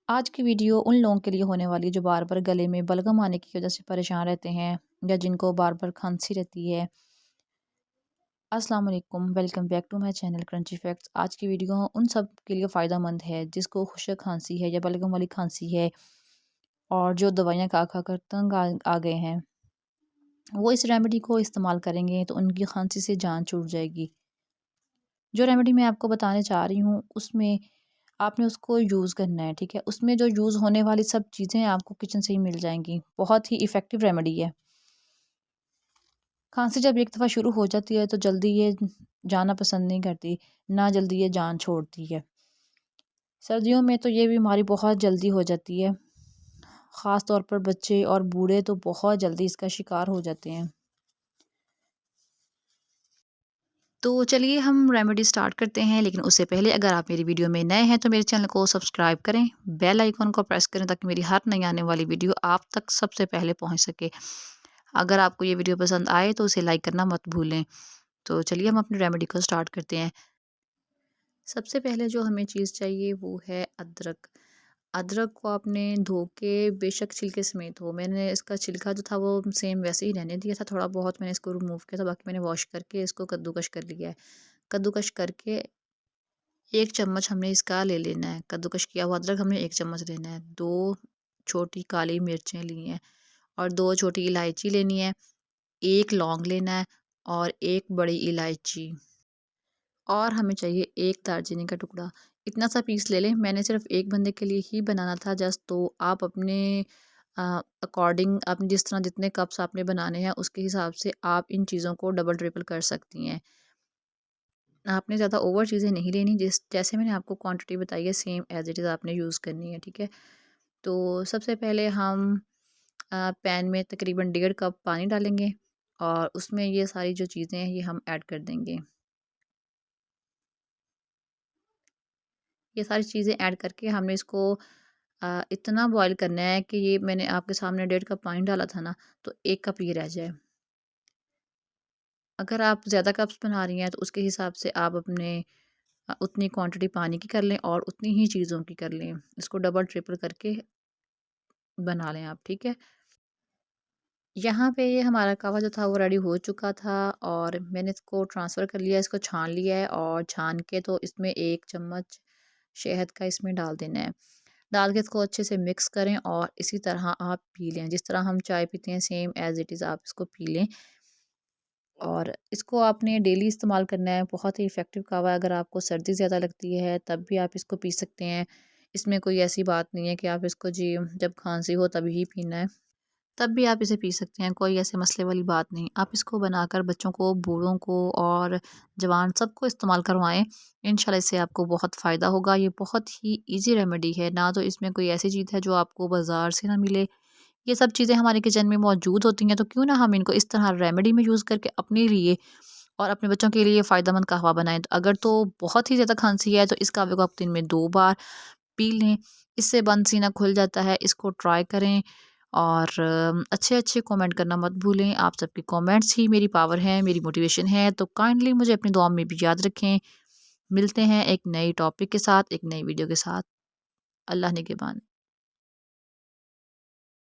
आज की वीडियो उन लोगों के लिए होने वाली है जो बार बार गले में बलगम आने की वजह से परेशान रहते हैं या जिनको बार बार खांसी रहती है। अस्सलाम वालेकुम, welcome back to my channel crunchy facts. आज की वीडियो उन सब के लिए फ़ायदा मंद है जिसको खुशक खांसी है या बलगम वाली खांसी है और जो दवाइयाँ खा खा कर तंग आ गए हैं। वो इस रेमेडी को इस्तेमाल करेंगे तो उनकी खांसी से जान छूट जाएगी। जो रेमेडी मैं आपको बताने चाह रही हूँ उसमें आपने उसको यूज़ करना है, ठीक है? उसमें जो यूज़ होने वाली सब चीज़ें आपको किचन से ही मिल जाएँगी। बहुत ही इफ़ेक्टिव रेमेडी है। खांसी जब एक दफ़ा शुरू हो जाती है तो जल्दी ये जाना पसंद नहीं करती, ना जल्दी ये जान छोड़ती है। सर्दियों में तो ये बीमारी बहुत जल्दी हो जाती है। ख़ास तौर पर बच्चे और बूढ़े तो बहुत जल्दी इसका शिकार हो जाते हैं। तो चलिए हम रेमेडी स्टार्ट करते हैं, लेकिन उससे पहले अगर आप मेरी वीडियो में नए हैं तो मेरे चैनल को सब्सक्राइब करें, बेल आइकन को प्रेस करें ताकि मेरी हर नई आने वाली वीडियो आप तक सबसे पहले पहुंच सके। अगर आपको ये वीडियो पसंद आए तो उसे लाइक करना मत भूलें। तो चलिए हम अपनी रेमेडी को स्टार्ट करते हैं। सबसे पहले जो हमें चीज़ चाहिए वो है अदरक। अदरक को आपने धो के बेशक छिलके समेत हो, मैंने इसका छिलका जो था वो सेम वैसे ही रहने दिया था, थोड़ा बहुत मैंने इसको रिमूव किया था, बाकी मैंने वॉश करके इसको कद्दूकश कर लिया है। कद्दूकश करके 1 चम्मच हमने इसका ले लेना है, कद्दूकश किया हुआ अदरक हमने 1 चम्मच लेना है। 2 छोटी काली मिर्चें ली हैं और 2 छोटी इलायची लेनी है, 1 लौंग लेना है और 1 बड़ी इलायची, और हमें चाहिए 1 दालचीनी का टुकड़ा। इतना सा पीस ले लें, मैंने सिर्फ़ 1 बंदे के लिए ही बनाना था जस्ट, तो आप अपने अकॉर्डिंग आपने जिस तरह जितने कप्स आपने बनाने हैं उसके हिसाब से आप इन चीज़ों को डबल ट्रिपल कर सकती हैं। आपने ज़्यादा ओवर चीज़ें नहीं लेनी, जैसे मैंने आपको क्वांटिटी बताई है सेम एज़ इट इज़ आपने यूज़ करनी है, ठीक है? तो सबसे पहले हम पैन में तकरीबन 1.5 कप पानी डालेंगे और उसमें ये सारी जो चीज़ें हैं ये हम ऐड कर देंगे। ये सारी चीज़ें ऐड करके हमने इसको इतना बॉयल करना है कि ये मैंने आपके सामने 1.5 कप पानी डाला था ना, तो 1 कप ये रह जाए। अगर आप ज़्यादा कप्स बना रही हैं तो उसके हिसाब से आप अपने उतनी क्वांटिटी पानी की कर लें और उतनी ही चीज़ों की कर लें। इसको डबल ट्रिपल करके बना लें आप, ठीक है? यहाँ पे ये हमारा कहवा जो था वो रेडी हो चुका था और मैंने इसको ट्रांसफ़र कर लिया, इसको छान लिया है और छान के तो इसमें 1 चम्मच शहद का इसमें डाल देना है। डाल के इसको अच्छे से मिक्स करें और इसी तरह आप पी लें। जिस तरह हम चाय पीते हैं सेम एज़ इट इज़ आप इसको पी लें और इसको आपने डेली इस्तेमाल करना है। बहुत ही इफ़ेक्टिव कहवा है, अगर आपको सर्दी ज़्यादा लगती है तब भी आप इसको पी सकते हैं। इसमें कोई ऐसी बात नहीं है कि आप इसको जी जब खाँसी हो तभी ही पीना है। तब भी आप इसे पी सकते हैं, कोई ऐसे मसले वाली बात नहीं। आप इसको बनाकर बच्चों को, बूढ़ों को और जवान सबको इस्तेमाल करवाएँ। इंशाल्लाह इससे आपको बहुत फ़ायदा होगा। ये बहुत ही ईज़ी रेमेडी है, ना तो इसमें कोई ऐसी चीज़ है जो आपको बाज़ार से ना मिले। ये सब चीज़ें हमारे किचन में मौजूद होती हैं, तो क्यों ना हम इनको इस तरह रेमेडी में यूज़ करके अपने लिए और अपने बच्चों के लिए फ़ायदेमंद कहवा बनाएँ। तो अगर तो बहुत ही ज़्यादा खाँसी है तो इस कहवे को आप दिन में 2 बार पी लें, इससे बंद सीना खुल जाता है। इसको ट्राई करें और अच्छे-अच्छे कमेंट करना मत भूलें। आप सबके कमेंट्स ही मेरी पावर है, मेरी मोटिवेशन है, तो काइंडली मुझे अपनी दुआ में भी याद रखें। मिलते हैं एक नए टॉपिक के साथ, एक नई वीडियो के साथ। अल्लाह निगहबान।